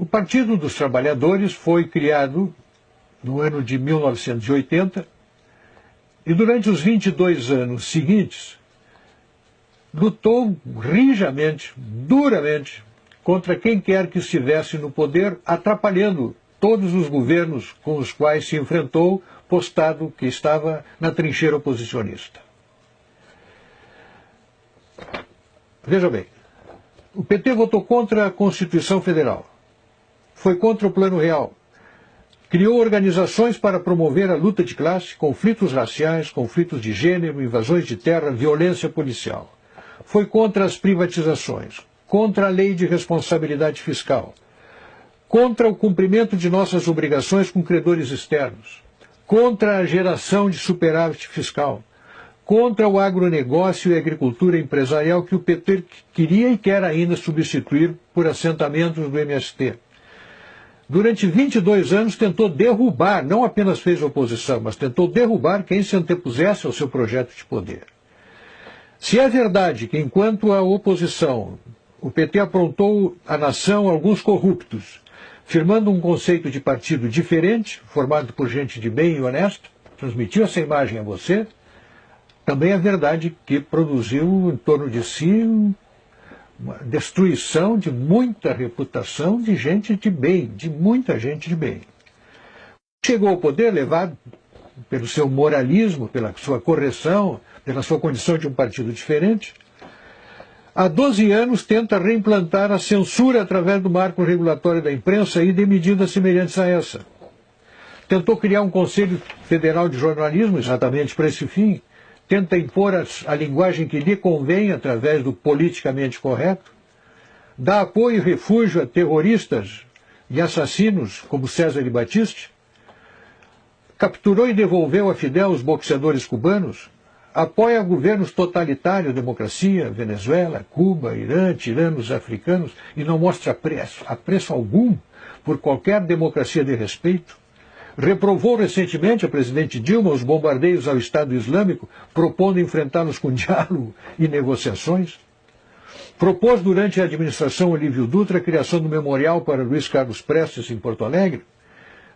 O Partido dos Trabalhadores foi criado no ano de 1980 e durante os 22 anos seguintes lutou rijamente, duramente, contra quem quer que estivesse no poder, atrapalhando todos os governos com os quais se enfrentou, postado que estava na trincheira oposicionista. Veja bem, o PT votou contra a Constituição Federal, foi contra o Plano Real, criou organizações para promover a luta de classe, conflitos raciais, conflitos de gênero, invasões de terra, violência policial. Foi contra as privatizações, contra a lei de responsabilidade fiscal, contra o cumprimento de nossas obrigações com credores externos, contra a geração de superávit fiscal, contra o agronegócio e a agricultura empresarial que o PT queria e quer ainda substituir por assentamentos do MST. Durante 22 anos tentou derrubar, não apenas fez oposição, mas tentou derrubar quem se antepusesse ao seu projeto de poder. Se é verdade que, enquanto a oposição, o PT aprontou à nação alguns corruptos, firmando um conceito de partido diferente, formado por gente de bem e honesta, transmitiu essa imagem a você, também é verdade que produziu em torno de si uma destruição de muita reputação de gente de bem, de muita gente de bem. Chegou ao poder levado pelo seu moralismo, pela sua correção, pela sua condição de um partido diferente. Há 12 anos tenta reimplantar a censura através do marco regulatório da imprensa e de medidas semelhantes a essa. Tentou criar um Conselho Federal de Jornalismo exatamente para esse fim. Tenta impor a linguagem que lhe convém através do politicamente correto. Dá apoio e refúgio a terroristas e assassinos como César e Batiste. Capturou e devolveu a Fidel os boxeadores cubanos. Apoia governos totalitários, democracia, Venezuela, Cuba, Irã, tiranos africanos, e não mostra apreço algum por qualquer democracia de respeito. Reprovou recentemente a presidente Dilma os bombardeios ao Estado Islâmico, propondo enfrentá-los com diálogo e negociações. Propôs durante a administração Olívio Dutra a criação do memorial para Luiz Carlos Prestes em Porto Alegre.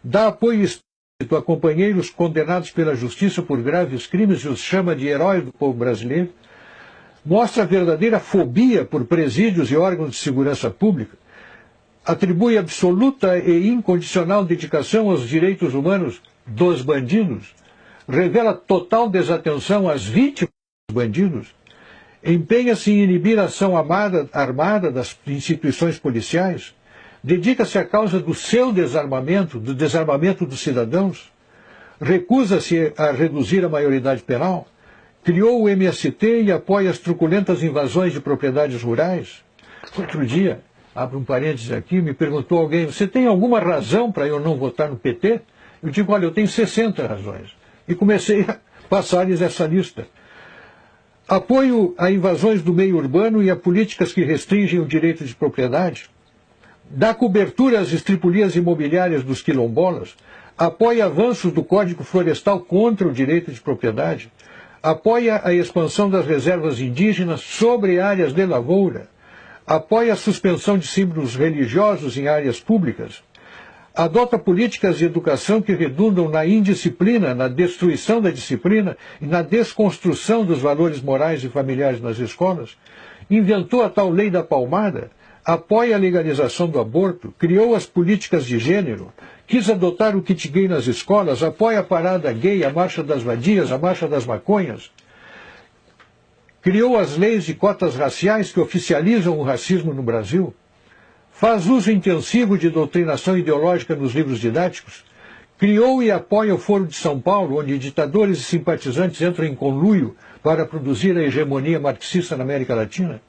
Dá apoio explícito a companheiros condenados pela justiça por graves crimes e os chama de heróis do povo brasileiro. Mostra verdadeira fobia por presídios e órgãos de segurança pública. Atribui absoluta e incondicional dedicação aos direitos humanos dos bandidos, revela total desatenção às vítimas dos bandidos, empenha-se em inibir a ação armada das instituições policiais, dedica-se à causa do seu desarmamento, do desarmamento dos cidadãos, recusa-se a reduzir a maioridade penal, criou o MST e apoia as truculentas invasões de propriedades rurais. Outro dia, abro um parênteses aqui, me perguntou alguém, você tem alguma razão para eu não votar no PT? Eu digo, olha, eu tenho 60 razões. E comecei a passar-lhes essa lista. Apoio a invasões do meio urbano e a políticas que restringem o direito de propriedade. Dá cobertura às estripulias imobiliárias dos quilombolas. Apoia avanços do Código Florestal contra o direito de propriedade. Apoia a expansão das reservas indígenas sobre áreas de lavoura. Apoia a suspensão de símbolos religiosos em áreas públicas, adota políticas de educação que redundam na indisciplina, na destruição da disciplina e na desconstrução dos valores morais e familiares nas escolas, inventou a tal lei da palmada, apoia a legalização do aborto, criou as políticas de gênero, quis adotar o kit gay nas escolas, apoia a parada gay, a marcha das vadias, a marcha das maconhas, criou as leis de cotas raciais que oficializam o racismo no Brasil, faz uso intensivo de doutrinação ideológica nos livros didáticos, criou e apoia o Foro de São Paulo, onde ditadores e simpatizantes entram em conluio para produzir a hegemonia marxista na América Latina,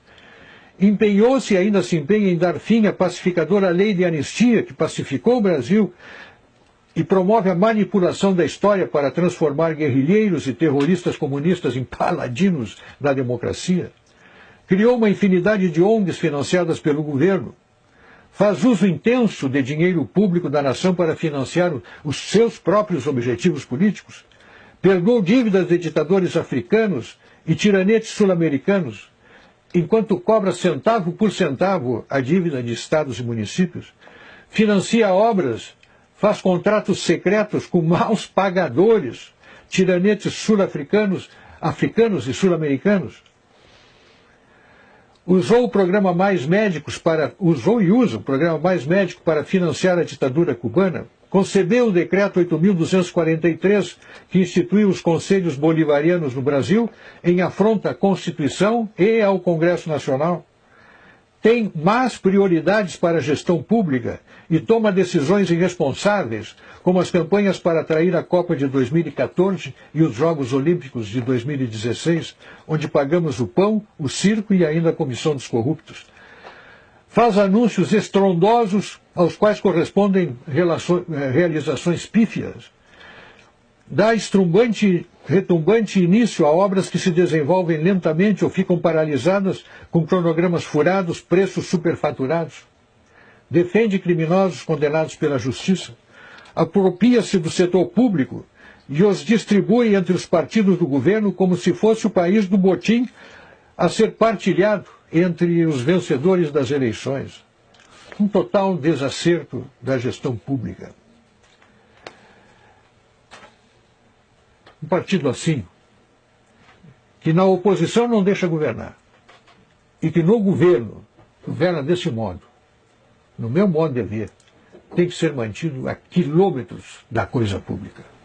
empenhou-se e ainda se empenha em dar fim à pacificadora lei de anistia que pacificou o Brasil e promove a manipulação da história para transformar guerrilheiros e terroristas comunistas em paladinos da democracia. Criou uma infinidade de ONGs financiadas pelo governo. Faz uso intenso de dinheiro público da nação para financiar os seus próprios objetivos políticos. Perdoou dívidas de ditadores africanos e tiranetes sul-americanos, enquanto cobra centavo por centavo a dívida de estados e municípios. financia obras, faz contratos secretos com maus pagadores, tiranetes sul-africanos, africanos e sul-americanos. Usou o programa Mais Médicos usou e usa o programa Mais Médico para financiar a ditadura cubana. Concebeu o decreto 8.243, que instituiu os conselhos bolivarianos no Brasil, em afronta à Constituição e ao Congresso Nacional. Tem más prioridades para a gestão pública e toma decisões irresponsáveis, como as campanhas para atrair a Copa de 2014 e os Jogos Olímpicos de 2016, onde pagamos o pão, o circo e ainda a comissão dos corruptos. Faz anúncios estrondosos aos quais correspondem realizações pífias. Dá retumbante início a obras que se desenvolvem lentamente ou ficam paralisadas com cronogramas furados, preços superfaturados. Defende criminosos condenados pela justiça. Apropria-se do setor público e os distribui entre os partidos do governo como se fosse o país do botim a ser partilhado entre os vencedores das eleições. Um total desacerto da gestão pública. Um partido assim, que na oposição não deixa governar, e que no governo governa desse modo, no meu modo de ver, tem que ser mantido a quilômetros da coisa pública.